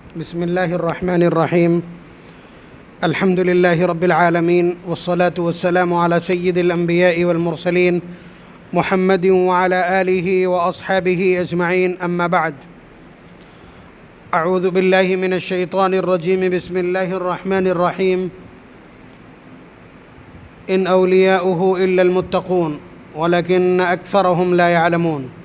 بسم الله الرحمن الرحيم. الحمد لله رب العالمين، والصلاة والسلام على سيد الأنبياء والمرسلين محمد وعلى آله وأصحابه أجمعين. أما بعد، أعوذ بالله من الشيطان الرجيم. بسم الله الرحمن الرحيم. إن أولياؤه إلا المتقون ولكن أكثرهم لا يعلمون.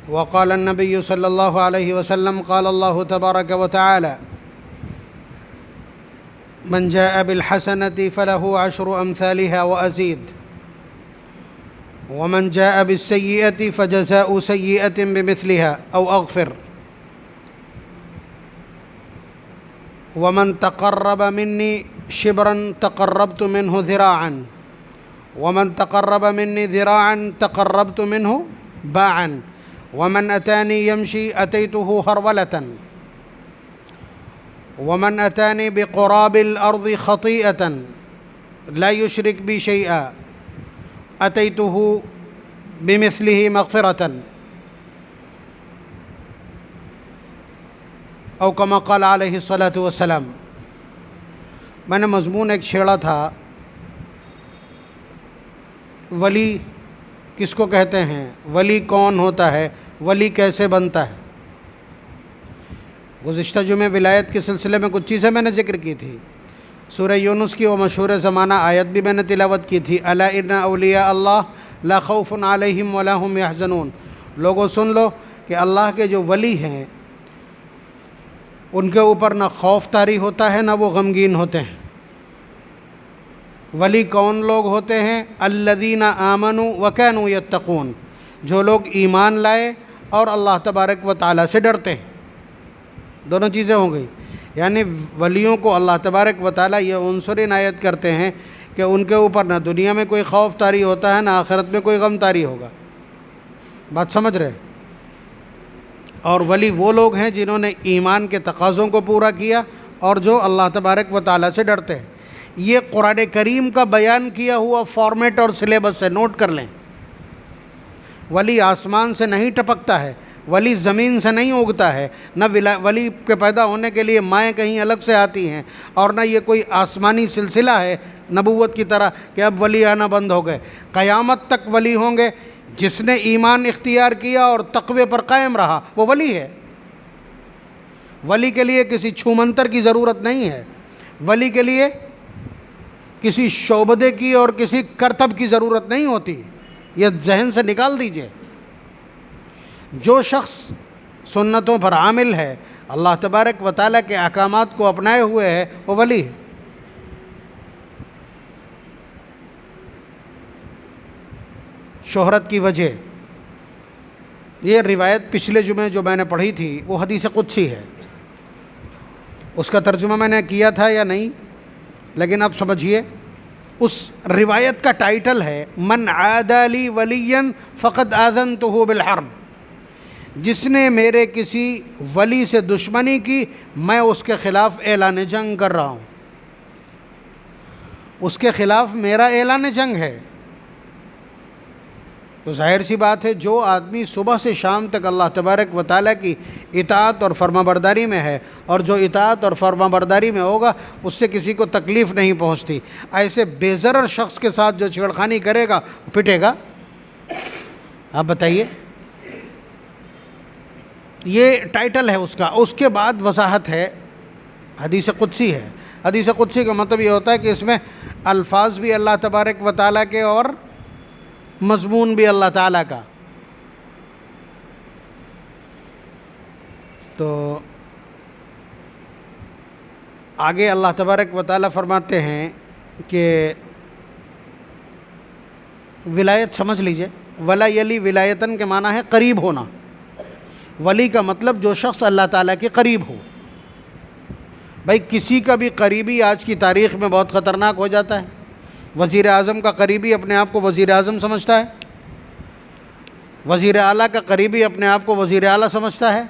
وقال النبي صلى الله عليه وسلم: قال الله تبارك وتعالى: من جاء بالحسنة فله عشر أمثالها وأزيد، ومن جاء بالسيئة فجزاء سيئة بمثلها أو أغفر، ومن تقرب مني شبرا تقربت منه ذراعا، ومن تقرب مني ذراعا تقربت منه باعا، ومن أتاني يمشي أتيته هرولة، ومن أتاني بقراب الأرض خطيئة لا يشرك بي شيئا أتيته بمثله مغفرة، او كما قال علیہ الصلاۃ والسلام. میں نے مضمون ایک چھیڑا تھا، ولی کس کو کہتے ہیں، ولی کون ہوتا ہے، ولی کیسے بنتا ہے. گزشتہ جمعے ولایت کے سلسلے میں کچھ چیزیں میں نے ذکر کی تھی. سورہ یونس کی وہ مشہور زمانہ آیت بھی میں نے تلاوت کی تھی: الا ان اولیاء اللہ لا خوف علیہم ولا هم یحزنون. لوگوں سن لو کہ اللہ کے جو ولی ہیں ان کے اوپر نہ خوف طاری ہوتا ہے نہ وہ غمگین ہوتے ہیں. ولی کون لوگ ہوتے ہیں؟ الذین آمنوا وکانوا یتقون، جو لوگ ایمان لائے اور اللہ تبارک و تعالیٰ سے ڈرتے ہیں. دونوں چیزیں ہو گئی. یعنی ولیوں کو اللہ تبارک و تعالیٰ یہ عنصر عنایت کرتے ہیں کہ ان کے اوپر نہ دنیا میں کوئی خوف طاری ہوتا ہے نہ آخرت میں کوئی غم طاری ہوگا. بات سمجھ رہے؟ اور ولی وہ لوگ ہیں جنہوں نے ایمان کے تقاضوں کو پورا کیا اور جو اللہ تبارک و تعالیٰ سے ڈرتے ہیں. یہ قرآن کریم کا بیان کیا ہوا فارمیٹ اور سلیبس ہے، نوٹ کر لیں. ولی آسمان سے نہیں ٹپکتا ہے، ولی زمین سے نہیں اگتا ہے، نہ ولی کے پیدا ہونے کے لیے مائیں کہیں الگ سے آتی ہیں، اور نہ یہ کوئی آسمانی سلسلہ ہے نبوت کی طرح کہ اب ولی آنا بند ہو گئے. قیامت تک ولی ہوں گے. جس نے ایمان اختیار کیا اور تقوی پر قائم رہا وہ ولی ہے. ولی کے لیے کسی چھومنتر کی ضرورت نہیں ہے، ولی کے لیے کسی شعبدے کی اور کسی کرتب کی ضرورت نہیں ہوتی. یہ ذہن سے نکال دیجئے. جو شخص سنتوں پر عامل ہے، اللہ تبارک و تعالیٰ کے احکامات کو اپنائے ہوئے ہے، وہ ولی ہے. شہرت کی وجہ، یہ روایت پچھلے جمعے جو میں نے پڑھی تھی وہ حدیث قدسی ہے. اس کا ترجمہ میں نے کیا تھا یا نہیں، لیکن اب سمجھیے. اس روایت کا ٹائٹل ہے: من عادی لی ولیا فقد آذنتہ بالحرب. جس نے میرے کسی ولی سے دشمنی کی، میں اس کے خلاف اعلان جنگ کر رہا ہوں. اس کے خلاف میرا اعلان جنگ ہے. تو ظاہر سی بات ہے، جو آدمی صبح سے شام تک اللہ تبارک و تعالیٰ کی اطاعت اور فرما برداری میں ہے، اور جو اطاعت اور فرما برداری میں ہوگا اس سے کسی کو تکلیف نہیں پہنچتی، ایسے بے ضرر شخص کے ساتھ جو چھیڑخانی کرے گا پٹے گا. آپ بتائیے. یہ ٹائٹل ہے اس کا. اس کے بعد وضاحت ہے، حدیث قدسی ہے. حدیث قدسی کا مطلب یہ ہوتا ہے کہ اس میں الفاظ بھی اللہ تبارک و تعالیٰ کے اور مضمون بھی اللہ تعالیٰ کا. تو آگے اللہ تبارک و تعالیٰ فرماتے ہیں کہ ولایت سمجھ لیجئے. ولا یلی ولایتن کے معنی ہے قریب ہونا. ولی کا مطلب جو شخص اللہ تعالیٰ کے قریب ہو. بھائی کسی کا بھی قریبی آج کی تاریخ میں بہت خطرناک ہو جاتا ہے. وزیر اعظم کا قریبی اپنے آپ کو وزیر اعظم سمجھتا ہے، وزیر اعلیٰ کا قریبی اپنے آپ کو وزیر اعلیٰ سمجھتا ہے،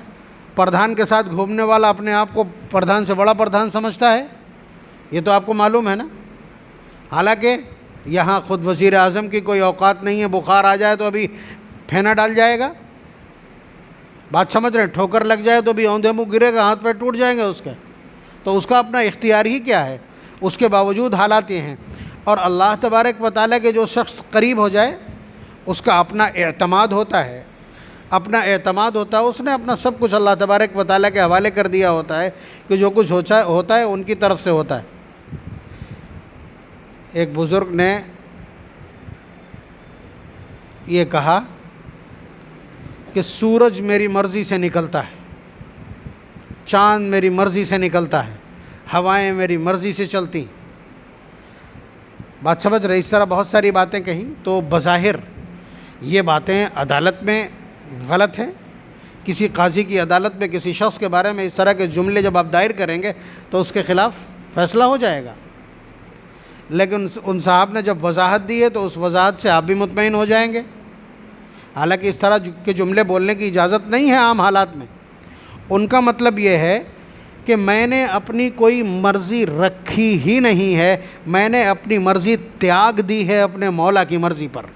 پردھان کے ساتھ گھومنے والا اپنے آپ کو پردھان سے بڑا پردھان سمجھتا ہے. یہ تو آپ کو معلوم ہے نا. حالانکہ یہاں خود وزیر اعظم کی کوئی اوقات نہیں ہے، بخار آ جائے تو ابھی پھینا ڈال جائے گا. بات سمجھ رہے ہیں؟ ٹھوکر لگ جائے تو بھی اوندھے منہ گرے گا، ہاتھ پیر ٹوٹ جائیں گے اس کے، تو اس کا اپنا اختیار ہی کیا ہے؟ اس کے باوجود حالات یہ ہیں۔ اور اللہ تبارک و تعالیٰ کے جو شخص قریب ہو جائے اس کا اپنا اعتماد ہوتا ہے، اپنا اعتماد ہوتا ہے، اس نے اپنا سب کچھ اللہ تبارک و تعالیٰ کے حوالے کر دیا ہوتا ہے کہ جو کچھ ہوتا ہے ان کی طرف سے ہوتا ہے۔ ایک بزرگ نے یہ کہا کہ سورج میری مرضی سے نکلتا ہے، چاند میری مرضی سے نکلتا ہے، ہوائیں میری مرضی سے چلتی۔ بات سمجھ رہے؟ اس طرح بہت ساری باتیں کہیں تو بظاہر یہ باتیں عدالت میں غلط ہیں۔ کسی قاضی کی عدالت میں کسی شخص کے بارے میں اس طرح کے جملے جب آپ دائر کریں گے تو اس کے خلاف فیصلہ ہو جائے گا، لیکن ان صاحب نے جب وضاحت دی ہے تو اس وضاحت سے آپ بھی مطمئن ہو جائیں گے۔ حالانکہ اس طرح کے جملے بولنے کی اجازت نہیں ہے عام حالات میں۔ ان کا مطلب یہ ہے کہ میں نے اپنی کوئی مرضی رکھی ہی نہیں ہے، میں نے اپنی مرضی تیاگ دی ہے اپنے مولا کی مرضی پر۔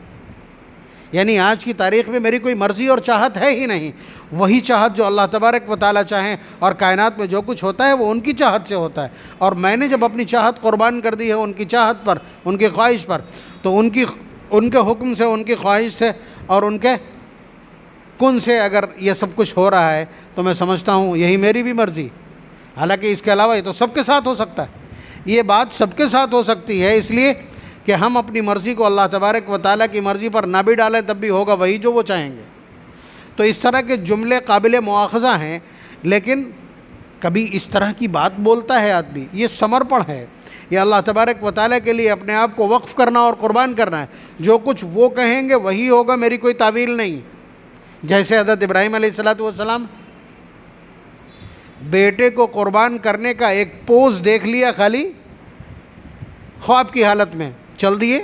یعنی آج کی تاریخ میں میری کوئی مرضی اور چاہت ہے ہی نہیں، وہی چاہت جو اللہ تبارک و تعالیٰ چاہیں، اور کائنات میں جو کچھ ہوتا ہے وہ ان کی چاہت سے ہوتا ہے، اور میں نے جب اپنی چاہت قربان کر دی ہے ان کی چاہت پر، ان کی خواہش پر، تو ان کے حکم سے، ان کی خواہش سے اور ان کے کن سے اگر یہ سب کچھ ہو رہا ہے تو میں سمجھتا ہوں یہی میری بھی مرضی۔ حالانکہ اس کے علاوہ یہ تو سب کے ساتھ ہو سکتا ہے، یہ بات سب کے ساتھ ہو سکتی ہے، اس لیے کہ ہم اپنی مرضی کو اللہ تبارک و تعالیٰ کی مرضی پر نہ بھی ڈالیں تب بھی ہوگا وہی جو وہ چاہیں گے۔ تو اس طرح کے جملے قابل مواخذہ ہیں، لیکن کبھی اس طرح کی بات بولتا ہے آدمی، یہ سمرپن ہے، یہ اللہ تبارک و تعالیٰ کے لیے اپنے آپ کو وقف کرنا اور قربان کرنا ہے۔ جو کچھ وہ کہیں گے وہی ہوگا، میری کوئی تعویل نہیں۔ جیسے حضرت ابراہیم علیہ السلام بیٹے کو قربان کرنے کا ایک پوز دیکھ لیا، خالی خواب کی حالت میں چل دیے،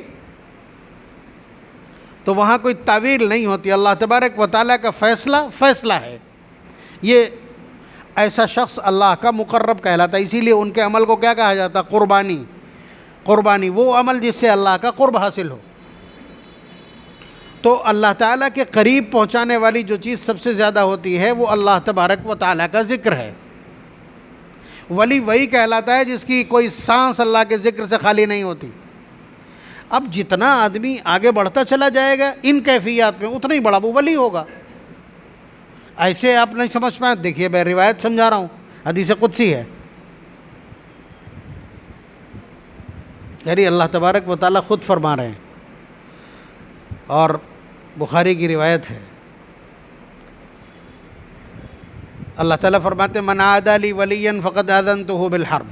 تو وہاں کوئی تعویل نہیں ہوتی۔ اللہ تبارک و تعالیٰ کا فیصلہ ہے۔ یہ ایسا شخص اللہ کا مقرب کہلاتا ہے، اسی لیے ان کے عمل کو کیا کہا جاتا؟ قربانی، وہ عمل جس سے اللہ کا قرب حاصل ہو۔ تو اللہ تعالیٰ کے قریب پہنچانے والی جو چیز سب سے زیادہ ہوتی ہے وہ اللہ تبارک و تعالیٰ کا ذکر ہے۔ ولی وہی کہلاتا ہے جس کی کوئی سانس اللہ کے ذکر سے خالی نہیں ہوتی۔ اب جتنا آدمی آگے بڑھتا چلا جائے گا ان کیفیات میں اتنا ہی بڑا وہ ولی ہوگا۔ ایسے آپ نہیں سمجھ پائیں، دیکھیے میں روایت سمجھا رہا ہوں، حدیث قدسی ہے، یعنی اللہ تبارک و تعالیٰ خود فرما رہے ہیں، اور بخاری کی روایت ہے۔ اللہ تعالیٰ فرماتے ہیں من عادى لي وليا فقد آذنته بالحرب،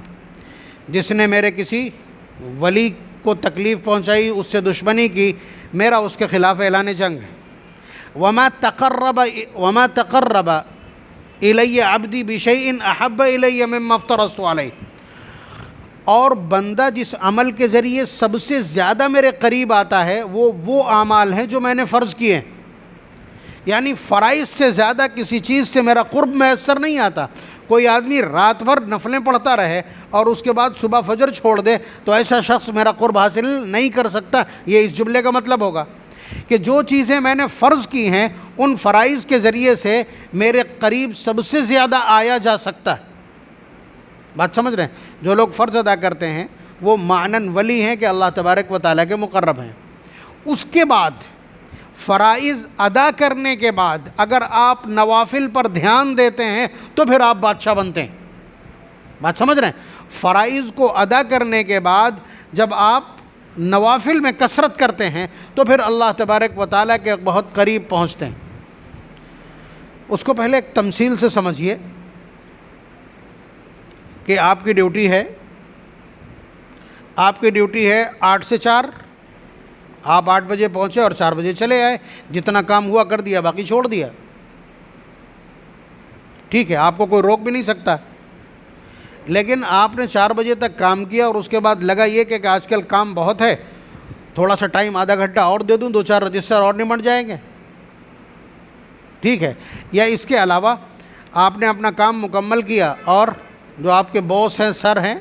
جس نے میرے کسی ولی کو تکلیف پہنچائی، اس سے دشمنی کی، میرا اس کے خلاف اعلان جنگ ہے۔ وما تقرب الی عبدی بشیء احب الی مما افترضت علیہ، اور بندہ جس عمل کے ذریعے سب سے زیادہ میرے قریب آتا ہے وہ اعمال ہیں جو میں نے فرض کیے ہیں۔ یعنی فرائض سے زیادہ کسی چیز سے میرا قرب میسر نہیں آتا۔ کوئی آدمی رات بھر نفلیں پڑھتا رہے اور اس کے بعد صبح فجر چھوڑ دے تو ایسا شخص میرا قرب حاصل نہیں کر سکتا۔ یہ اس جملے کا مطلب ہوگا کہ جو چیزیں میں نے فرض کی ہیں ان فرائض کے ذریعے سے میرے قریب سب سے زیادہ آیا جا سکتا ہے۔ بات سمجھ رہے ہیں؟ جو لوگ فرض ادا کرتے ہیں وہ معنن ولی ہیں کہ اللہ تبارک و تعالیٰ کے مقرب ہیں۔ اس کے بعد فرائض ادا کرنے کے بعد اگر آپ نوافل پر دھیان دیتے ہیں تو پھر آپ بادشاہ بنتے ہیں۔ بات سمجھ رہے ہیں؟ فرائض کو ادا کرنے کے بعد جب آپ نوافل میں کثرت کرتے ہیں تو پھر اللہ تبارک و تعالیٰ کے بہت قریب پہنچتے ہیں۔ اس کو پہلے ایک تمثیل سے سمجھیے کہ آپ کی ڈیوٹی ہے 8 سے 4، آپ 8 بجے پہنچے اور 4 بجے چلے آئے، جتنا کام ہوا کر دیا، باقی چھوڑ دیا، ٹھیک ہے، آپ کو کوئی روک بھی نہیں سکتا۔ لیکن آپ نے 4 بجے تک کام کیا اور اس کے بعد لگا یہ کہ آج کل کام بہت ہے، تھوڑا سا ٹائم آدھا گھنٹہ اور دے دوں، 2-4 رجسٹر اور نمٹ جائیں گے، ٹھیک ہے۔ یا اس کے علاوہ آپ نے اپنا کام مکمل کیا اور جو آپ کے باس ہیں، سر ہیں،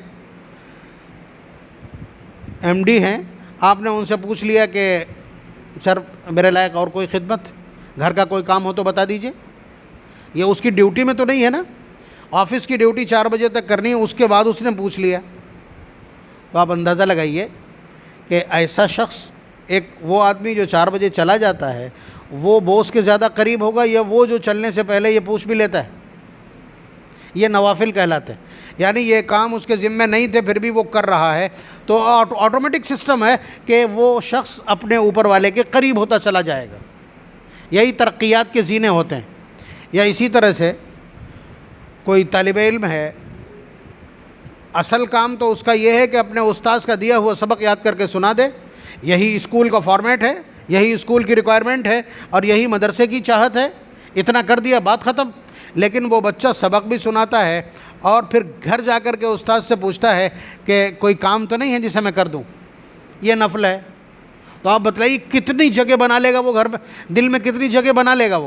ایم ڈی ہیں، آپ نے ان سے پوچھ لیا کہ سر میرے لائق اور کوئی خدمت، گھر کا کوئی کام ہو تو بتا دیجئے، یہ اس کی ڈیوٹی میں تو نہیں ہے نا. آفس کی ڈیوٹی 4 بجے تک کرنی ہے, اس کے بعد اس نے پوچھ لیا. تو آپ اندازہ لگائیے کہ ایسا شخص, ایک وہ آدمی جو 4 بجے چلا جاتا ہے, وہ باس کے زیادہ قریب ہوگا یا وہ جو چلنے سے پہلے یہ پوچھ بھی لیتا ہے؟ یہ نوافل کہلاتے ہیں. یعنی یہ کام اس کے ذمہ نہیں تھے پھر بھی وہ کر رہا ہے, تو آٹومیٹک سسٹم ہے کہ وہ شخص اپنے اوپر والے کے قریب ہوتا چلا جائے گا. یہی ترقیات کے زینے ہوتے ہیں. یا اسی طرح سے کوئی طالب علم ہے, اصل کام تو اس کا یہ ہے کہ اپنے استاذ کا دیا ہوا سبق یاد کر کے سنا دے. یہی اسکول کا فارمیٹ ہے, یہی اسکول کی ریکوائرمنٹ ہے, اور یہی مدرسے کی چاہت ہے. اتنا کر دیا, بات ختم. لیکن وہ بچہ سبق بھی سناتا ہے اور پھر گھر جا کر کے استاد سے پوچھتا ہے کہ کوئی کام تو نہیں ہے جسے میں کر دوں, یہ نفل ہے. تو آپ بتلائیے کتنی جگہ بنا لے گا وہ گھر میں, دل میں کتنی جگہ بنا لے گا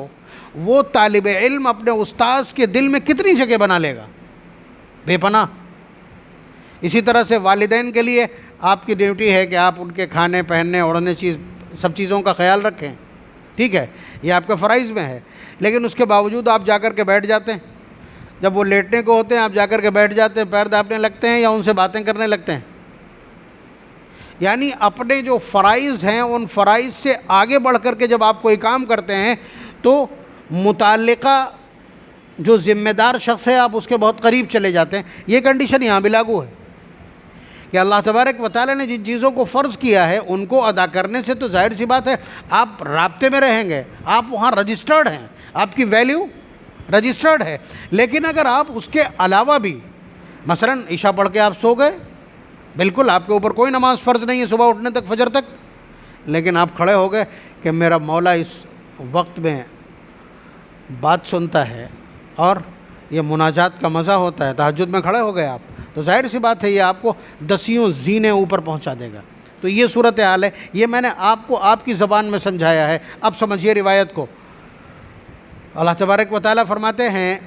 وہ طالب علم اپنے استاذ کے دل میں کتنی جگہ بنا لے گا؟ بے پناہ. اسی طرح سے والدین کے لیے آپ کی ڈیوٹی ہے کہ آپ ان کے کھانے, پہننے, اوڑھنے, سب چیزوں کا خیال رکھیں. ٹھیک ہے, یہ آپ کے فرائض میں ہے. لیکن اس کے باوجود آپ جا کر کے بیٹھ جاتے ہیں. جب وہ لیٹنے کو ہوتے ہیں آپ جا کر کے بیٹھ جاتے ہیں, پیر داپنے لگتے ہیں یا ان سے باتیں کرنے لگتے ہیں. یعنی اپنے جو فرائض ہیں ان فرائض سے آگے بڑھ کر کے جب آپ کوئی کام کرتے ہیں تو متعلقہ جو ذمہ دار شخص ہے آپ اس کے بہت قریب چلے جاتے ہیں. یہ کنڈیشن یہاں بھی لاگو ہے کہ اللہ تبارک و تعالیٰ نے جن چیزوں کو فرض کیا ہے ان کو ادا کرنے سے تو ظاہر سی بات ہے آپ رابطے میں رہیں گے, آپ وہاں رجسٹرڈ ہیں, آپ کی ویلیو رجسٹرڈ ہے. لیکن اگر آپ اس کے علاوہ بھی مثلا عشاء پڑھ کے آپ سو گئے, بالکل آپ کے اوپر کوئی نماز فرض نہیں ہے صبح اٹھنے تک, فجر تک, لیکن آپ کھڑے ہو گئے کہ میرا مولا اس وقت میں بات سنتا ہے اور یہ مناجات کا مزہ ہوتا ہے, تہجد میں کھڑے ہو گئے آپ, تو ظاہر سی بات ہے یہ آپ کو دسیوں زینے اوپر پہنچا دے گا. تو یہ صورتحال ہے. یہ میں نے آپ کو آپ کی زبان میں سمجھایا ہے. اب سمجھیے روایت کو. اللہ تبارک و تعالیٰ فرماتے ہیں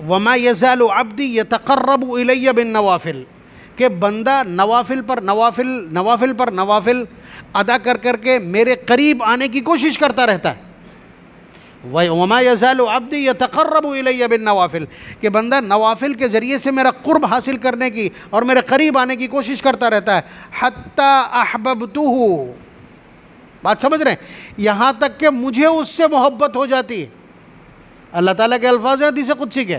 وَمَا يَزَالُ عَبْدِي يَتَقَرَّبُ إِلَيَّ بِالنَّوَافِلِ, کہ بندہ نوافل پر نوافل ادا کر کے میرے قریب آنے کی کوشش کرتا رہتا ہے. وَمَا يَزَالُ عَبْدِي يَتَقَرَّبُ إِلَيَّ بِالنَّوَافِلِ, کہ بندہ نوافل کے ذریعے سے میرا قرب حاصل کرنے کی اور میرے قریب آنے کی کوشش کرتا رہتا ہے. حَتَّى أَحْبَبْتُهُ, بات سمجھ رہے ہیں, یہاں تک کہ مجھے اس سے محبت ہو جاتی ہے. اللہ تعالیٰ کے الفاظ ہیں حدیث قدسی کے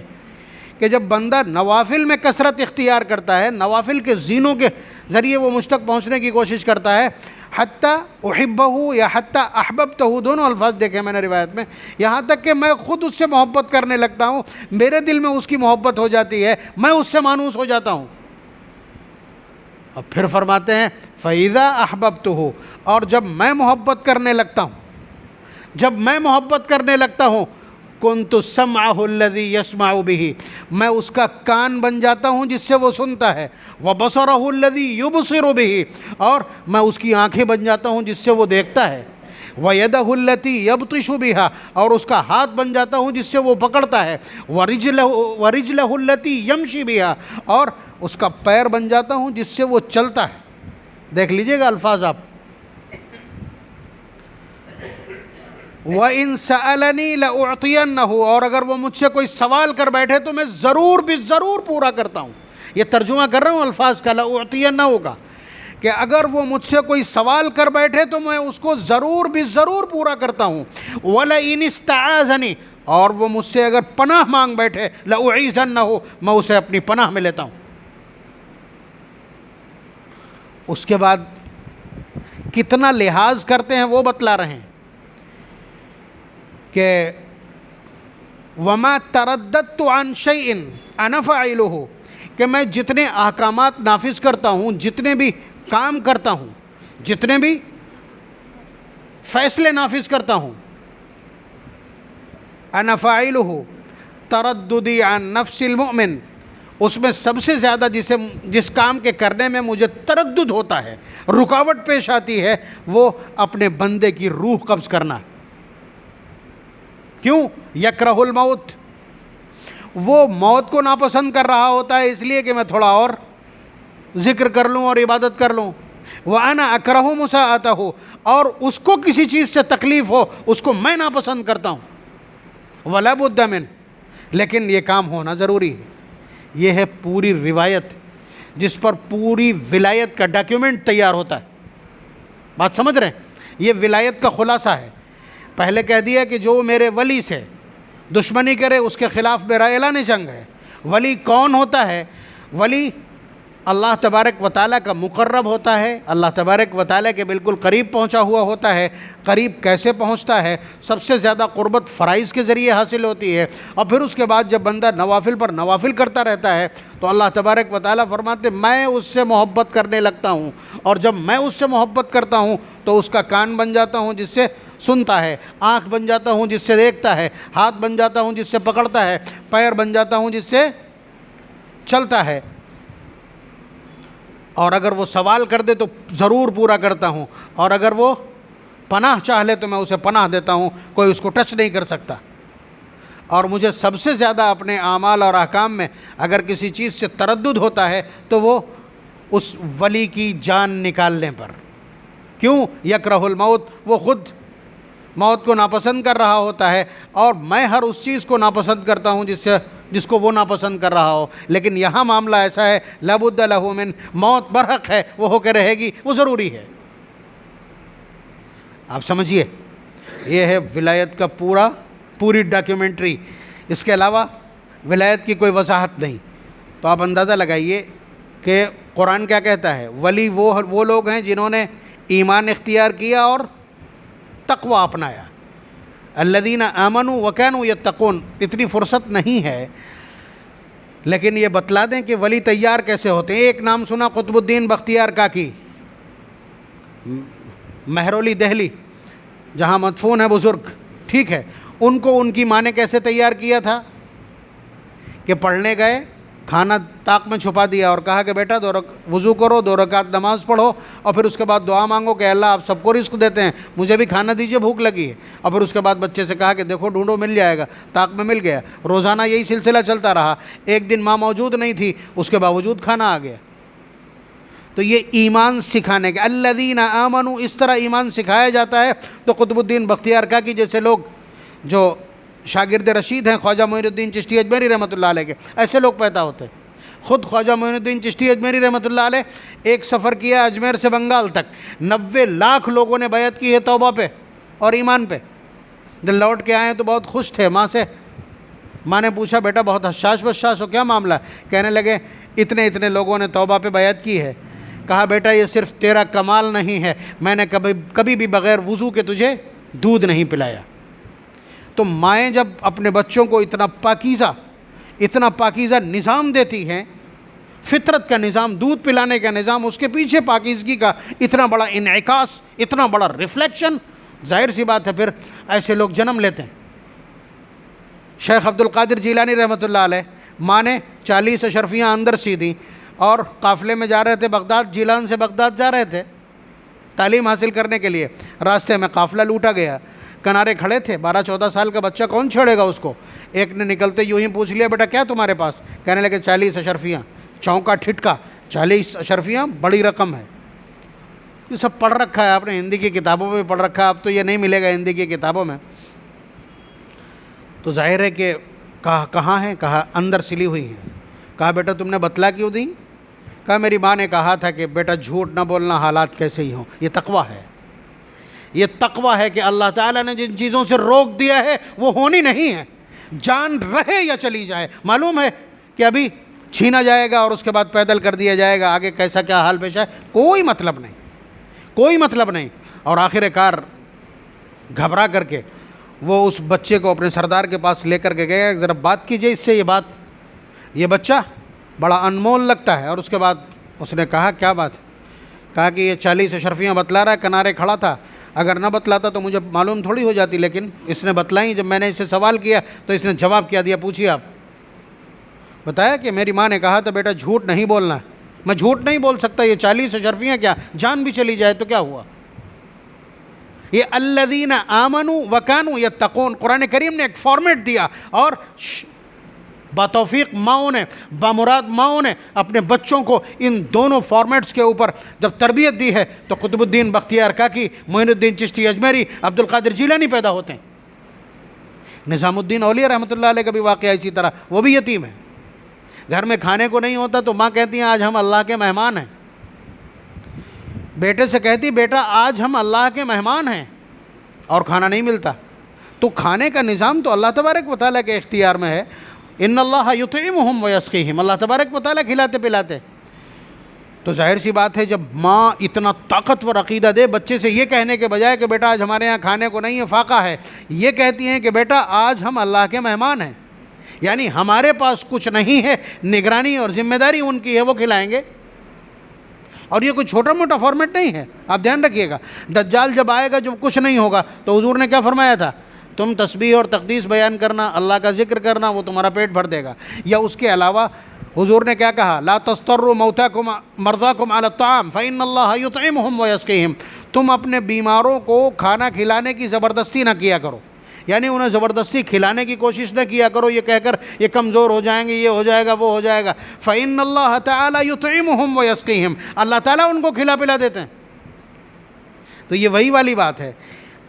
کہ جب بندہ نوافل میں کثرت اختیار کرتا ہے, نوافل کے زینوں کے ذریعے وہ مجھ تک پہنچنے کی کوشش کرتا ہے, حتیٰ احبہ یا حتیٰ احببتہ, دونوں الفاظ دیکھے میں نے روایت میں, یہاں تک کہ میں خود اس سے محبت کرنے لگتا ہوں, میرے دل میں اس کی محبت ہو جاتی ہے, میں اس سے مانوس ہو جاتا ہوں. اور پھر فرماتے ہیں فَإِذَا أَحْبَبْتُهُ, اور جب میں محبت کرنے لگتا ہوں, كُنْتُ سَمْعَهُ الَّذِي يَسْمَعُ بِهِ, میں اس کا کان بن جاتا ہوں جس سے وہ سنتا ہے. وَبَصَرَهُ الَّذِي يُبْصِرُ بِهِ, اور میں اس کی آنکھیں بن جاتا ہوں جس سے وہ دیکھتا ہے. وَيَدَهُ الَّتِي يَبْطِشُ بِهَا, اور اس کا ہاتھ بن جاتا ہوں جس سے وہ پکڑتا ہے. وَرِجْلَهُ الَّتِي يَمْشِي بِهَا, اور اس کا پیر بن جاتا ہوں جس سے وہ چلتا ہے. دیکھ لیجئے گا الفاظ آپ. وَإِن سَأَلَنِي لَأُعْطِيَنَّهُ, اور اگر وہ مجھ سے کوئی سوال کر بیٹھے تو میں ضرور پورا کرتا ہوں. یہ ترجمہ کر رہا ہوں الفاظ کا, لَأُعْطِيَنَّهُ کا, کہ اگر وہ مجھ سے کوئی سوال کر بیٹھے تو میں اس کو ضرور پورا کرتا ہوں. وَلَئِنِ اسْتَعَاذَنِي, اور وہ مجھ سے اگر پناہ مانگ بیٹھے, لَأُعِيذَنَّهُ, میں اسے اپنی پناہ میں لیتا ہوں. اس کے بعد کتنا لحاظ کرتے ہیں وہ بتلا رہے ہیں کہ وَمَا تَرَدَّدْتُ عَنْ شَيْءٍ أَنَا فَاعِلُهُ, کہ میں جتنے احکامات نافذ کرتا ہوں, جتنے بھی کام کرتا ہوں, جتنے بھی فیصلے نافذ کرتا ہوں, أَنَا فَاعِلُهُ تَرَدُّدِي عَنْ نَفْسِ الْمُؤْمِنِ, اس میں سب سے زیادہ جس کام کے کرنے میں مجھے تردد ہوتا ہے, رکاوٹ پیش آتی ہے, وہ اپنے بندے کی روح قبض کرنا. کیوں؟ یکرہ الموت, وہ موت کو ناپسند کر رہا ہوتا ہے اس لیے کہ میں تھوڑا اور ذکر کر لوں اور عبادت کر لوں. وَأَنَا أَكْرَهُ مُسَاءَتَهُ, اور اس کو کسی چیز سے تکلیف ہو اس کو میں ناپسند کرتا ہوں، ولا بد من، لیکن یہ کام ہونا ضروری ہے۔ یہ ہے پوری روایت جس پر پوری ولایت کا ڈاکیومنٹ تیار ہوتا ہے۔ بات سمجھ رہے ہیں؟ یہ ولایت کا خلاصہ ہے۔ پہلے کہہ دیا کہ جو میرے ولی سے دشمنی کرے اس کے خلاف میرا اعلان جنگ ہے۔ ولی کون ہوتا ہے؟ ولی اللہ تبارک و تعالیٰ کا مقرب ہوتا ہے، اللہ تبارک و تعالیٰ کے بالکل قریب پہنچا ہوا ہوتا ہے۔ قریب کیسے پہنچتا ہے؟ سب سے زیادہ قربت فرائض کے ذریعے حاصل ہوتی ہے، اور پھر اس کے بعد جب بندہ نوافل پر نوافل کرتا رہتا ہے تو اللہ تبارک و تعالیٰ فرماتے ہیں میں اس سے محبت کرنے لگتا ہوں، اور جب میں اس سے محبت کرتا ہوں تو اس کا کان بن جاتا ہوں جس سے سنتا ہے، آنکھ بن جاتا ہوں جس سے دیکھتا ہے، ہاتھ بن جاتا ہوں جس سے پکڑتا ہے، پیر بن جاتا ہوں جس سے چلتا ہے، اور اگر وہ سوال کر دے تو ضرور پورا کرتا ہوں، اور اگر وہ پناہ چاہ لے تو میں اسے پناہ دیتا ہوں، کوئی اس کو ٹچ نہیں کر سکتا۔ اور مجھے سب سے زیادہ اپنے اعمال اور احکام میں اگر کسی چیز سے تردد ہوتا ہے تو وہ اس ولی کی جان نکالنے پر۔ کیوں؟ یکرہ الموت، وہ خود موت کو ناپسند کر رہا ہوتا ہے، اور میں ہر اس چیز کو ناپسند کرتا ہوں جس کو وہ ناپسند کر رہا ہو، لیکن یہاں معاملہ ایسا ہے لا بد لہ من، موت برحق ہے، وہ ہو کے رہے گی، وہ ضروری ہے۔ آپ سمجھیے، یہ ہے ولایت کا پوری ڈاکیومنٹری۔ اس کے علاوہ ولایت کی کوئی وضاحت نہیں۔ تو آپ اندازہ لگائیے کہ قرآن کیا کہتا ہے؟ ولی وہ لوگ ہیں جنہوں نے ایمان اختیار کیا اور تقوی اپنایا۔ الذین آمنوا وکانوا یتقون۔ اتنی فرصت نہیں ہے، لیکن یہ بتلا دیں کہ ولی تیار کیسے ہوتے ہیں۔ ایک نام سنا قطب الدین بختیار کاکی، مہرولی دہلی، جہاں مدفون ہے بزرگ، ٹھیک ہے؟ ان کو ان کی ماں نے کیسے تیار کیا تھا کہ پڑھنے گئے، کھانا طاق میں چھپا دیا اور کہا کہ بیٹا وضو کرو، 2 رکعت نماز پڑھو، اور پھر اس کے بعد دعا مانگو کہ اللہ آپ سب کو رزق دیتے ہیں، مجھے بھی کھانا دیجئے، بھوک لگی ہے۔ اور پھر اس کے بعد بچے سے کہا کہ دیکھو ڈھونڈو مل جائے گا، طاق میں مل گیا۔ روزانہ یہی سلسلہ چلتا رہا۔ ایک دن ماں موجود نہیں تھی، اس کے باوجود کھانا آ گیا۔ تو یہ ایمان سکھانے کے، الذین آمنوا، اس طرح ایمان سکھایا جاتا ہے۔ تو قطب الدین بختیار کاکی جیسے لوگ جو شاگرد رشید ہیں خواجہ معین الدین چشتی اجمیری رحمۃ اللہ علیہ کے، ایسے لوگ پیدا ہوتے ہیں۔ خود خواجہ معین الدین چشتی اجمیری رحمۃ اللہ علیہ ایک سفر کیا اجمیر سے بنگال تک، 90 لاکھ لوگوں نے بیعت کی ہے توبہ پہ اور ایمان پہ۔ جب لوٹ کے آئے تو بہت خوش تھے ماں سے۔ ماں نے پوچھا بیٹا بہت حشاش بشاش ہو، کیا معاملہ ہے؟ کہنے لگے اتنے لوگوں نے توبہ پہ بیعت کی ہے۔ کہا بیٹا یہ صرف تیرا کمال نہیں ہے، میں نے کبھی بھی بغیر وضو کے تجھے دودھ نہیں پلایا۔ تو مائیں جب اپنے بچوں کو اتنا پاکیزہ نظام دیتی ہیں، فطرت کا نظام، دودھ پلانے کا نظام، اس کے پیچھے پاکیزگی کا اتنا بڑا انعکاس، اتنا بڑا ریفلیکشن، ظاہر سی بات ہے پھر ایسے لوگ جنم لیتے ہیں۔ شیخ عبد القادر جیلانی رحمۃ اللہ علیہ، ماں نے 40 اشرفیاں اندر سی دیں، اور قافلے میں جا رہے تھے بغداد، جیلان سے بغداد جا رہے تھے تعلیم حاصل کرنے کے لیے۔ راستے میں قافلہ لوٹا گیا، کنارے کھڑے تھے، 12-14 سال کا بچہ، کون چھیڑے گا اس کو؟ ایک نے نکلتے یوں ہی پوچھ لیا بیٹا کیا تمہارے پاس؟ کہنے لگے 40 اشرفیاں۔ چونکا ٹھٹکا، 40 اشرفیاں بڑی رقم ہے۔ یہ سب پڑھ رکھا ہے آپ نے، ہندی کی کتابوں میں پڑھ رکھا ہے، اب تو یہ نہیں ملے گا ہندی کی کتابوں میں۔ تو ظاہر ہے کہ کہاں ہیں؟ کہا اندر سلی ہوئی ہیں۔ کہا بیٹا تم نے بتلا کیوں دی؟ کہا میری ماں نے کہا تھا کہ بیٹا جھوٹ نہ بولنا حالات کیسے ہی ہوں۔ یہ تقویٰ ہے، یہ تقویٰ ہے کہ اللہ تعالیٰ نے جن چیزوں سے روک دیا ہے وہ ہونی نہیں ہے، جان رہے یا چلی جائے۔ معلوم ہے کہ ابھی چھینا جائے گا اور اس کے بعد پیدل کر دیا جائے گا، آگے کیسا کیا حال پیش ہے، کوئی مطلب نہیں۔ اور آخر کار گھبرا کر کے وہ اس بچے کو اپنے سردار کے پاس لے کر کے گئے، ذرا بات کیجئے اس سے، یہ بچہ بڑا انمول لگتا ہے۔ اور اس کے بعد اس نے کہا کیا بات؟ کہا کہ یہ 40 اشرفیاں بتلا رہا ہے، کنارے کھڑا تھا، اگر نہ بتلاتا تو مجھے معلوم تھوڑی ہو جاتی، لیکن اس نے بتلائیں۔ جب میں نے اس سے سوال کیا تو اس نے جواب کیا دیا، پوچھیے آپ۔ بتایا کہ میری ماں نے کہا تھا بیٹا جھوٹ نہیں بولنا، میں جھوٹ نہیں بول سکتا، یہ 40 اشرفیاں کیا جان بھی چلی جائے تو کیا ہوا؟ یہ الذین آمنوا وکانوا یتقون، قرآن کریم نے ایک فارمیٹ دیا، اور بتوفیق ماؤں نے، بامراد ماؤں نے اپنے بچوں کو ان دونوں فارمیٹس کے اوپر جب تربیت دی ہے تو قطب الدین بختیار کاکی، معین الدین چشتی اجمیری، عبد القادر جیلانی پیدا ہوتے ہیں۔ نظام الدین اولیاء رحمۃ اللہ علیہ کا بھی واقعہ اسی طرح، وہ بھی یتیم ہے۔ گھر میں کھانے کو نہیں ہوتا تو ماں کہتی ہیں آج ہم اللہ کے مہمان ہیں، بیٹے سے کہتی بیٹا آج ہم اللہ کے مہمان ہیں، اور کھانا نہیں ملتا۔ تو کھانے کا نظام تو اللہ تبارک و تعالیٰ کے اختیار میں ہے۔ ان اللہ یطعمہم ویسقیہم، اللہ تبارک و تعالیٰ کھلاتے پلاتے۔ تو ظاہر سی بات ہے جب ماں اتنا طاقتور عقیدہ دے بچے سے، یہ کہنے کے بجائے کہ بیٹا آج ہمارے یہاں کھانے کو نہیں ہے، فاقہ ہے، یہ کہتی ہیں کہ بیٹا آج ہم اللہ کے مہمان ہیں، یعنی ہمارے پاس کچھ نہیں ہے، نگرانی اور ذمہ داری ان کی ہے، وہ کھلائیں گے۔ اور یہ کوئی چھوٹا موٹا فارمیٹ نہیں ہے، آپ دھیان رکھیے گا۔ دجال جب آئے گا جب کچھ نہیں ہوگا تو حضور نے کیا فرمایا تھا؟ تم تسبیح اور تقدیس بیان کرنا، اللہ کا ذکر کرنا، وہ تمہارا پیٹ بھر دے گا۔ یا اس کے علاوہ حضور نے کیا کہا؟ لا تستروا موتاکم مرضاکم علی الطعام فإن اللہ یطعمہم ویسقیہم، تم اپنے بیماروں کو کھانا کھلانے کی زبردستی نہ کیا کرو، یعنی انہیں زبردستی کھلانے کی کوشش نہ کیا کرو یہ کہہ کر یہ کمزور ہو جائیں گے، یہ ہو جائے گا، وہ ہو جائے گا۔ فإن اللہ تعالی یطعمہم ویسقیہم، اللہ تعالیٰ ان کو کھلا پلا دیتے ہیں۔ تو یہ وہی والی بات ہے،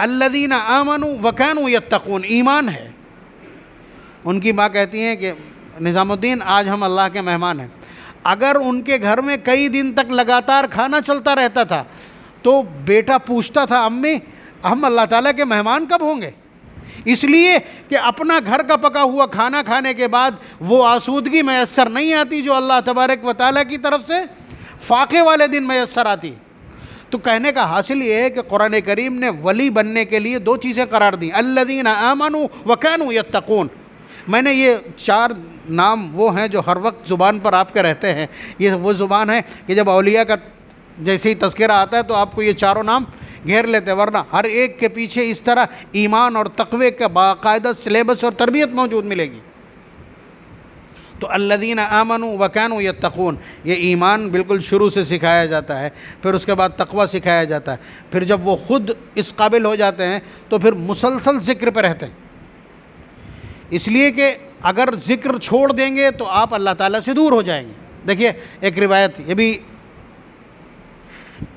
الذین آمنوا وکانوا یتقون، ایمان ہے۔ ان کی ماں کہتی ہیں کہ نظام الدین آج ہم اللہ کے مہمان ہیں۔ اگر ان کے گھر میں کئی دن تک لگاتار کھانا چلتا رہتا تھا تو بیٹا پوچھتا تھا امی ہم اللہ تعالیٰ کے مہمان کب ہوں گے؟ اس لیے کہ اپنا گھر کا پکا ہوا کھانا کھانے کے بعد وہ آسودگی میسر نہیں آتی جو اللہ تبارک و تعالیٰ کی طرف سے فاقے والے دن میسر آتی۔ تو کہنے کا حاصل یہ ہے کہ قرآن کریم نے ولی بننے کے لیے دو چیزیں قرار دیں، الذین آمنوا وکانوا یتقون۔ میں نے یہ 4 نام وہ ہیں جو ہر وقت زبان پر آپ کے رہتے ہیں، یہ وہ زبان ہے کہ جب اولیاء کا جیسے ہی تذکرہ آتا ہے تو آپ کو یہ چاروں نام گھیر لیتے ہیں، ورنہ ہر ایک کے پیچھے اس طرح ایمان اور تقوی کا باقاعدہ سلیبس اور تربیت موجود ملے گی۔ تو الذین آمنوا وکانوا یتقون، یہ ایمان بالکل شروع سے سکھایا جاتا ہے، پھر اس کے بعد تقوی سکھایا جاتا ہے، پھر جب وہ خود اس قابل ہو جاتے ہیں تو پھر مسلسل ذکر پہ رہتے ہیں، اس لیے کہ اگر ذکر چھوڑ دیں گے تو آپ اللہ تعالیٰ سے دور ہو جائیں گے۔ دیکھیے ایک روایت یہ بھی،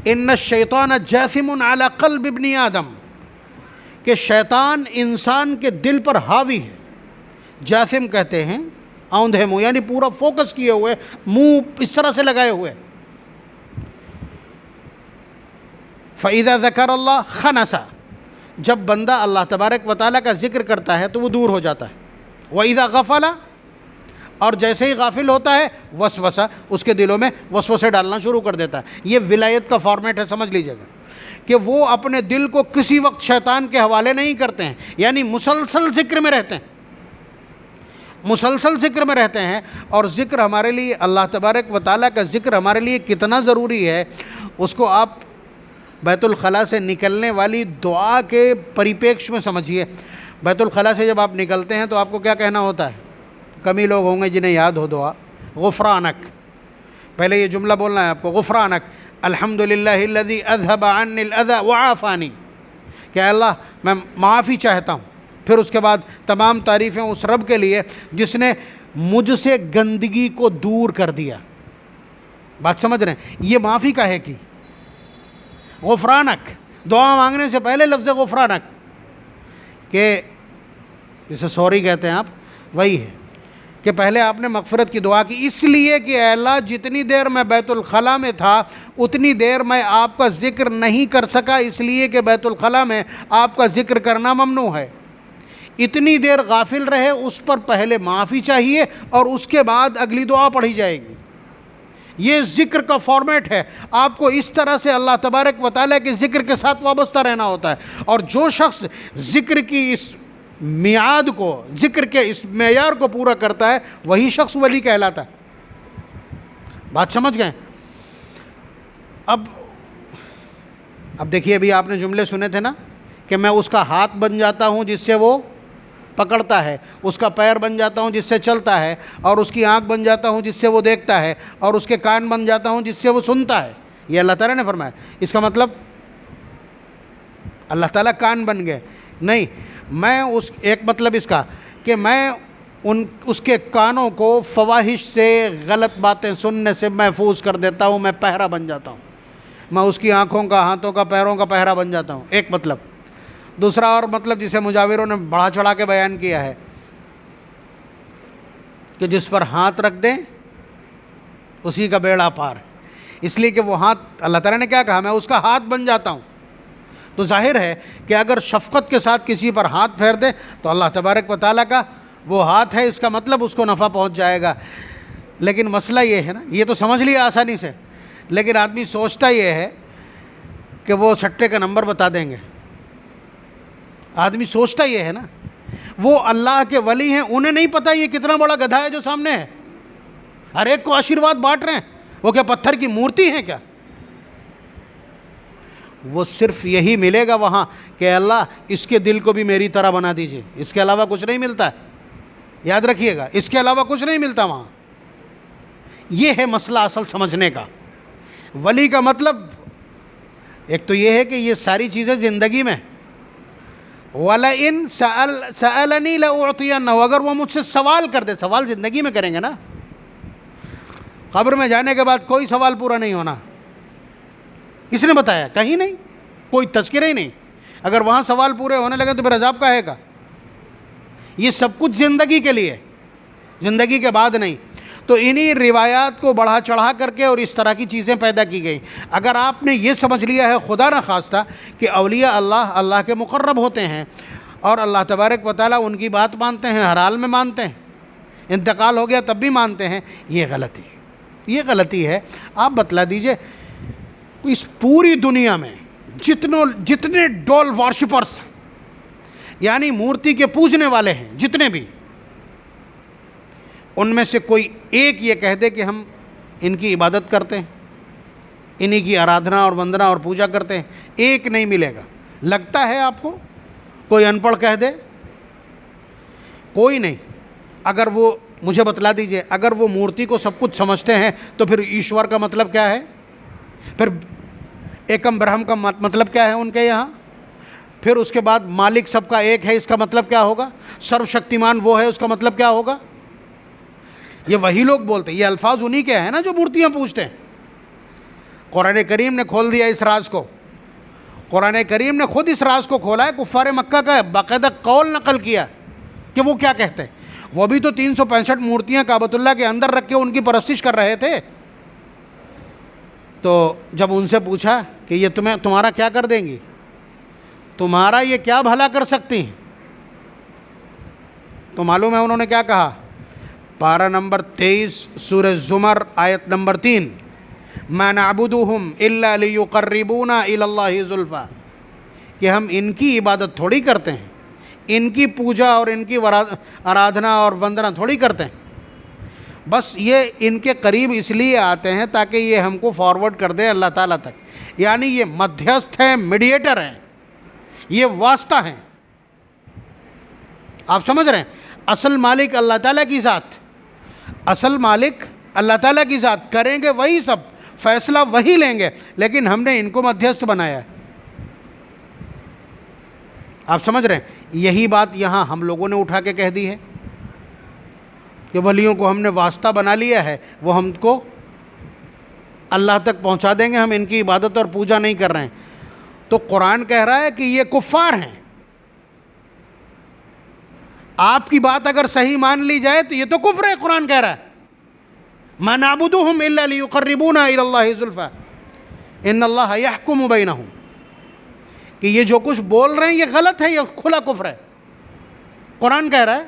ان الشیطان جاثم علی قلب ابن آدم، کہ شیطان انسان کے دل پر حاوی ہے۔ جاثم کہتے ہیں اوندھے منہ، یعنی پورا فوکس کیے ہوئے، منہ اس طرح سے لگائے ہوئے۔ فَإِذَا ذَكَرَ اللَّهَ خَنَسَ، جب بندہ اللہ تبارک و تعالیٰ کا ذکر کرتا ہے تو وہ دور ہو جاتا ہے۔ وَإِذَا غَفَلَ، اور جیسے ہی غافل ہوتا ہے وسوسہ، اس کے دلوں میں وسوسے ڈالنا شروع کر دیتا ہے۔ یہ ولایت کا فارمیٹ ہے، سمجھ لیجیے گا کہ وہ اپنے دل کو کسی وقت شیطان کے حوالے نہیں کرتے ہیں، یعنی مسلسل ذکر میں رہتے ہیں، مسلسل ذکر میں رہتے ہیں۔ اور ذکر ہمارے لیے، اللہ تبارک و تعالیٰ کا ذکر ہمارے لیے کتنا ضروری ہے، اس کو آپ بیت الخلاء سے نکلنے والی دعا کے پریپیکش میں سمجھیے۔ بیت الخلاء سے جب آپ نکلتے ہیں تو آپ کو کیا کہنا ہوتا ہے؟ کم ہی لوگ ہوں گے جنہیں یاد ہو دعا، غفرانک۔ پہلے یہ جملہ بولنا ہے آپ کو، غفرانک الحمدللہ الذی اذھب عنی الاذی وعافانی، کہ اللہ میں معافی چاہتا ہوں۔ پھر اس کے بعد تمام تعریفیں اس رب کے لیے جس نے مجھ سے گندگی کو دور کر دیا۔ بات سمجھ رہے ہیں؟ یہ معافی کا ہے کی غفرانک، دعا مانگنے سے پہلے لفظ غفرانک، کہ جسے سوری کہتے ہیں آپ، وہی ہے کہ پہلے آپ نے مغفرت کی دعا کی، اس لیے کہ اے اللہ جتنی دیر میں بیت الخلاء میں تھا اتنی دیر میں آپ کا ذکر نہیں کر سکا، اس لیے کہ بیت الخلاء میں آپ کا ذکر کرنا ممنوع ہے۔ اتنی دیر غافل رہے، اس پر پہلے معافی چاہیے اور اس کے بعد اگلی دعا پڑھی جائے گی۔ یہ ذکر کا فارمیٹ ہے، آپ کو اس طرح سے اللہ تبارک و تعالیٰ کے ذکر کے ساتھ وابستہ رہنا ہوتا ہے۔ اور جو شخص ذکر کی اس میعاد کو، ذکر کے اس معیار کو پورا کرتا ہے وہی شخص ولی کہلاتا ہے۔ بات سمجھ گئے؟ اب دیکھیے، ابھی آپ نے جملے سنے تھے نا کہ میں اس کا ہاتھ بن جاتا ہوں جس سے وہ پکڑتا ہے، اس کا پیر بن جاتا ہوں جس سے چلتا ہے، اور اس کی آنکھ بن جاتا ہوں جس سے وہ دیکھتا ہے، اور اس کے کان بن جاتا ہوں جس سے وہ سنتا ہے۔ یہ اللہ تعالیٰ نے فرمایا۔ اس کا مطلب اللہ تعالیٰ کان بن گئے نہیں، میں اس ایک مطلب اس کا کہ میں اس کے کانوں کو فواحش سے، غلط باتیں سننے سے محفوظ کر دیتا ہوں، میں پہرا بن جاتا ہوں، میں اس کی آنکھوں کا، ہاتھوں کا، پیروں کا پہرا بن جاتا ہوں، ایک مطلب۔ دوسرا اور مطلب جسے مجاوروں نے بڑھا چڑھا کے بیان کیا ہے کہ جس پر ہاتھ رکھ دیں اسی کا بیڑا پار، اس لیے کہ وہ ہاتھ، اللہ تعالیٰ نے کیا کہا، میں اس کا ہاتھ بن جاتا ہوں۔ تو ظاہر ہے کہ اگر شفقت کے ساتھ کسی پر ہاتھ پھیر دے تو اللہ تبارک و تعالیٰ کا وہ ہاتھ ہے، اس کا مطلب اس کو نفع پہنچ جائے گا۔ لیکن مسئلہ یہ ہے نا، یہ تو سمجھ لیا آسانی سے، لیکن آدمی سوچتا یہ ہے کہ وہ سٹے کا نمبر بتا دیں گے۔ آدمی سوچتا یہ ہے نا، وہ اللہ کے ولی ہیں، انہیں نہیں پتہ یہ کتنا بڑا گدھا ہے جو سامنے ہے، ہر ایک کو آشیرواد بانٹ رہے ہیں، وہ کیا پتھر کی مورتی ہیں کیا؟ وہ صرف یہی ملے گا وہاں کہ اللہ اس کے دل کو بھی میری طرح بنا دیجئے، اس کے علاوہ کچھ نہیں ملتا ہے، یاد رکھیے گا، اس کے علاوہ کچھ نہیں ملتا وہاں۔ یہ ہے مسئلہ اصل سمجھنے کا۔ ولی کا مطلب ایک تو یہ ہے کہ یہ ساری چیزیں زندگی میں، وَلَئِن سَأَلَنِي لَأُعْطِيَنَّهُ، اگر وہ مجھ سے سوال کر دے، سوال زندگی میں کریں گے نا، قبر میں جانے کے بعد کوئی سوال پورا نہیں ہونا۔ کس نے بتایا؟ کہیں نہیں، کوئی تذکرہ ہی نہیں۔ اگر وہاں سوال پورے ہونے لگے تو پھر عذاب کا ہے گا۔ یہ سب کچھ زندگی کے لیے، زندگی کے بعد نہیں۔ تو انہی روایات کو بڑھا چڑھا کر کے اور اس طرح کی چیزیں پیدا کی گئیں۔ اگر آپ نے یہ سمجھ لیا ہے خدا نہ خواستہ کہ اولیاء اللہ کے مقرب ہوتے ہیں اور اللہ تبارک و تعالیٰ ان کی بات مانتے ہیں، ہر حال میں مانتے ہیں، انتقال ہو گیا تب بھی مانتے ہیں، یہ غلطی ہے۔ آپ بتلا دیجئے اس پوری دنیا میں جتنے ڈول وارشپرس یعنی مورتی کے پوجنے والے ہیں، جتنے بھی، ان میں سے کوئی ایک یہ کہہ دے کہ ہم ان کی عبادت کرتے ہیں، انہی کی آرادھنا اور وندنا اور پوجا کرتے ہیں، ایک نہیں ملے گا۔ لگتا ہے آپ کو کوئی ان پڑھ کہہ دے؟ کوئی نہیں۔ اگر وہ مجھے بتلا دیجئے، اگر وہ مورتی کو سب کچھ سمجھتے ہیں تو پھر ایشور کا مطلب کیا ہے؟ پھر ایکم برہم کا مطلب کیا ہے ان کے یہاں؟ پھر اس کے بعد مالک سب کا ایک ہے، اس کا مطلب کیا ہوگا؟ سرو شکتیمان وہ ہے، اس کا مطلب کیا ہوگا؟ یہ وہی لوگ بولتے ہیں، یہ الفاظ انہی کے ہیں نا جو مورتیاں پوجتے ہیں۔ قرآن کریم نے کھول دیا اس راز کو، قرآن کریم نے خود اس راز کو کھولا ہے، کفار مکہ کا باقاعدہ قول نقل کیا کہ وہ کیا کہتے ہیں۔ وہ بھی تو 365 مورتیاں کعبۃ اللہ کے اندر رکھ کے ان کی پرستش کر رہے تھے۔ تو جب ان سے پوچھا کہ یہ تمہارا کیا کر دیں گی، تمہارا یہ کیا بھلا کر سکتی ہیں، تو معلوم ہے انہوں نے کیا کہا؟ پارہ نمبر 23 سورہ زمر آیت نمبر 3، مَا نَعْبُدُهُمْ إِلَّا لِيُقَرِّبُونَا إِلَى اللَّهِ زُلْفَىٰ، کہ ہم ان کی عبادت تھوڑی کرتے ہیں، ان کی پوجا اور ان کی آرادھنا اور وندنا تھوڑی کرتے ہیں، بس یہ ان کے قریب اس لیے آتے ہیں تاکہ یہ ہم کو فارورڈ کر دیں اللہ تعالیٰ تک، یعنی یہ مدھیستھ ہیں، میڈیٹر ہیں، یہ واسطہ ہیں۔ آپ سمجھ رہے ہیں؟ اصل مالک اللہ تعالیٰ کی ذات، اصل مالک اللہ تعالیٰ کی ذات، کریں گے وہی سب، فیصلہ وہی لیں گے، لیکن ہم نے ان کو مدھیستھ بنایا ہے۔ آپ سمجھ رہے ہیں؟ یہی بات یہاں ہم لوگوں نے اٹھا کے کہہ دی ہے کہ ولیوں کو ہم نے واسطہ بنا لیا ہے، وہ ہم کو اللہ تک پہنچا دیں گے، ہم ان کی عبادت اور پوجا نہیں کر رہے ہیں۔ تو قرآن کہہ رہا ہے کہ یہ کفار ہیں۔ آپ کی بات اگر صحیح مان لی جائے تو یہ تو کفر ہے۔ قرآن کہہ رہا ہے مَا نَعْبُدُهُمْ إِلَّا لِيُقَرِّبُونَا إِلَى اللَّهِ زُلْفَىٰ إِنَّ اللَّهَ يَحْكُمُ بَيْنَهُمْ، کہ یہ جو کچھ بول رہے ہیں یہ غلط ہے، یہ کھلا کفر ہے۔ قرآن کہہ رہا ہے۔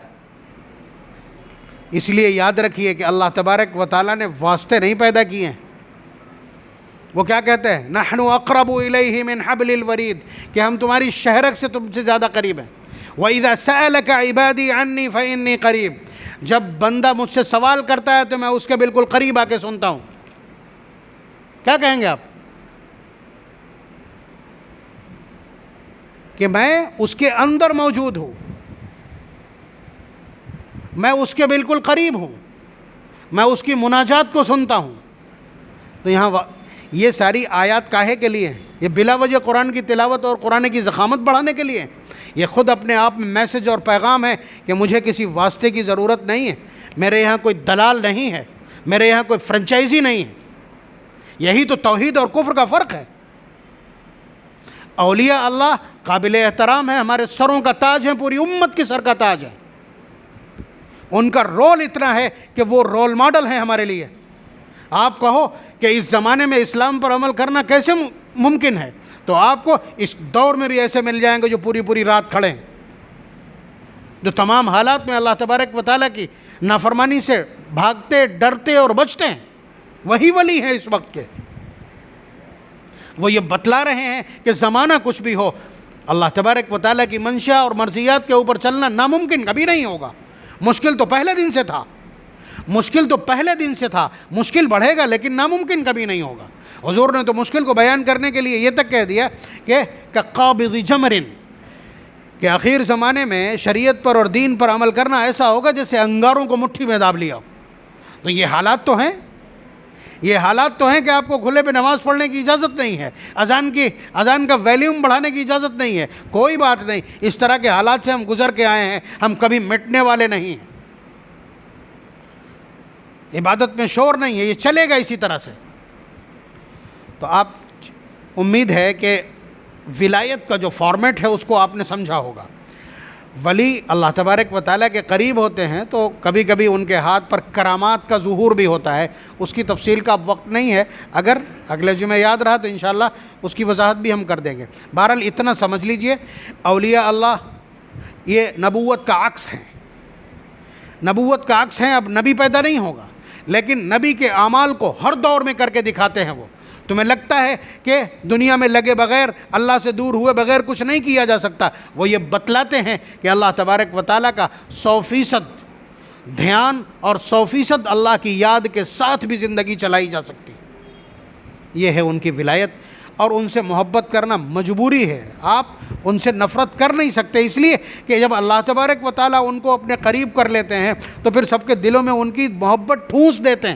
اس لیے یاد رکھیے کہ اللہ تبارک و تعالیٰ نے واسطے نہیں پیدا کیے ہیں۔ وہ کیا کہتے ہیں؟ نَحْنُ أَقْرَبُ إِلَيْهِ مِنْ حَبْلِ الْوَرِيدِ، کہ ہم تمہاری شہرک سے تم سے زیادہ قریب ہیں۔ وَإِذَا سَأَلَكَ عِبَادِي عَنِّي فَإِنِّي قَرِيبٌ، جب بندہ مجھ سے سوال کرتا ہے تو میں اس کے بالکل قریب آ کے سنتا ہوں۔ کیا کہیں گے آپ؟ کہ میں اس کے اندر موجود ہوں، میں اس کے بالکل قریب ہوں، میں اس کی مناجات کو سنتا ہوں۔ تو یہاں یہ ساری آیات کاہے کے لیے ہیں؟ یہ بلا وجہ قرآن کی تلاوت اور قرآن کی ضخامت بڑھانے کے لیے ہیں؟ یہ خود اپنے آپ میں میسج اور پیغام ہے کہ مجھے کسی واسطے کی ضرورت نہیں ہے، میرے یہاں کوئی دلال نہیں ہے، میرے یہاں کوئی فرنچائزی نہیں ہے۔ یہی تو توحید اور کفر کا فرق ہے۔ اولیاء اللہ قابل احترام ہیں، ہمارے سروں کا تاج ہیں، پوری امت کی سر کا تاج ہے۔ ان کا رول اتنا ہے کہ وہ رول ماڈل ہیں ہمارے لیے۔ آپ کہو کہ اس زمانے میں اسلام پر عمل کرنا کیسے ممکن ہے، تو آپ کو اس دور میں بھی ایسے مل جائیں گے جو پوری پوری رات کھڑے ہیں، جو تمام حالات میں اللہ تبارک و تعالیٰ کی نافرمانی سے بھاگتے، ڈرتے اور بچتے ہیں۔ وہی ولی ہیں اس وقت کے۔ وہ یہ بتلا رہے ہیں کہ زمانہ کچھ بھی ہو، اللہ تبارک و تعالیٰ کی منشا اور مرضیات کے اوپر چلنا ناممکن کبھی نہیں ہوگا۔ مشکل تو پہلے دن سے تھا، مشکل بڑھے گا لیکن ناممکن کبھی نہیں ہوگا۔ حضور نے تو مشکل کو بیان کرنے کے لیے یہ تک کہہ دیا کہ قابض جمرن، کہ آخر زمانے میں شریعت پر اور دین پر عمل کرنا ایسا ہوگا جیسے انگاروں کو مٹھی میں داب لیا۔ تو یہ حالات تو ہیں کہ آپ کو کھلے پہ نماز پڑھنے کی اجازت نہیں ہے، اذان کا ویلیوم بڑھانے کی اجازت نہیں ہے، کوئی بات نہیں۔ اس طرح کے حالات سے ہم گزر کے آئے ہیں، ہم کبھی مٹنے والے نہیں ہیں۔ عبادت میں شور نہیں ہے، یہ چلے گا اسی طرح سے۔ تو آپ امید ہے کہ ولایت کا جو فارمیٹ ہے اس کو آپ نے سمجھا ہوگا۔ ولی اللہ تبارک و تعالیٰ کے قریب ہوتے ہیں تو کبھی کبھی ان کے ہاتھ پر کرامات کا ظہور بھی ہوتا ہے، اس کی تفصیل کا اب وقت نہیں ہے، اگر اگلے جمعہ یاد رہا تو انشاءاللہ اس کی وضاحت بھی ہم کر دیں گے۔ بہرحال اتنا سمجھ لیجئے، اولیاء اللہ یہ نبوت کا عکس ہیں، نبوت کا عکس ہیں۔ اب نبی پیدا نہیں ہوگا لیکن نبی کے اعمال کو ہر دور میں کر کے دکھاتے ہیں وہ۔ تمہیں لگتا ہے کہ دنیا میں لگے بغیر، اللہ سے دور ہوئے بغیر کچھ نہیں کیا جا سکتا، وہ یہ بتلاتے ہیں کہ اللہ تبارک و تعالیٰ کا 100% دھیان اور 100% اللہ کی یاد کے ساتھ بھی زندگی چلائی جا سکتی۔ یہ ہے ان کی ولایت، اور ان سے محبت کرنا مجبوری ہے۔ آپ ان سے نفرت کر نہیں سکتے، اس لیے کہ جب اللہ تبارک و تعالیٰ ان کو اپنے قریب کر لیتے ہیں تو پھر سب کے دلوں میں ان کی محبت ٹھونس دیتے ہیں،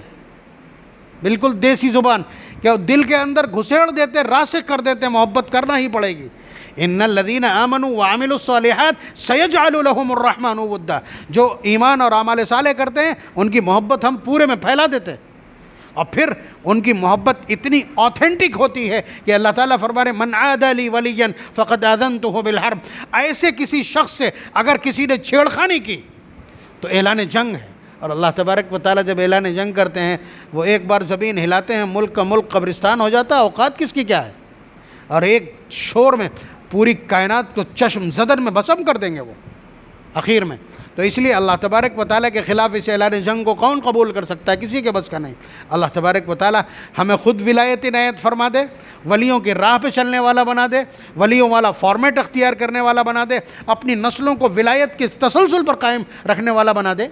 بالکل دیسی زبان کہ دل کے اندر گھسیڑ دیتے، راسخ کر دیتے، محبت کرنا ہی پڑے گی۔ ان الذین آمنوا وعملوا الصالحات سیجعل لهم الرحمن ودا، جو ایمان اور اعمال صالح کرتے ہیں ان کی محبت ہم پورے میں پھیلا دیتے، اور پھر ان کی محبت اتنی آتھینٹک ہوتی ہے کہ اللہ تعالیٰ فرما رہے من عاد لی ولیا فقد آذنتہ بالحرب، ایسے کسی شخص سے اگر کسی نے چھیڑخانی کی تو اعلان جنگ ہے۔ اور اللہ تبارک و تعالیٰ جب اعلان جنگ کرتے ہیں، وہ ایک بار زمین ہلاتے ہیں، ملک کا ملک قبرستان ہو جاتا ہے، اوقات کس کی کیا ہے، اور ایک شور میں پوری کائنات کو چشم زدن میں بسم کر دیں گے وہ اخیر میں۔ تو اس لیے اللہ تبارک و تعالیٰ کے خلاف اس اعلان جنگ کو کون قبول کر سکتا ہے؟ کسی کے بس کا نہیں۔ اللہ تبارک و تعالیٰ ہمیں خود ولایت عنایت فرما دے، ولیوں کی راہ پہ چلنے والا بنا دے، ولیوں والا فارمیٹ اختیار کرنے والا بنا دے، اپنی نسلوں کو ولایت کے تسلسل پر قائم رکھنے والا بنا دے،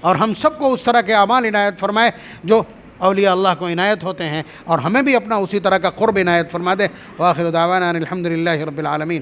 اور ہم سب کو اس طرح کے اعمال عنایت فرمائے جو اولیاء اللہ کو عنایت ہوتے ہیں، اور ہمیں بھی اپنا اسی طرح کا قرب عنایت فرما دے۔ وآخر دعوانا ان الحمد للہ رب العالمین۔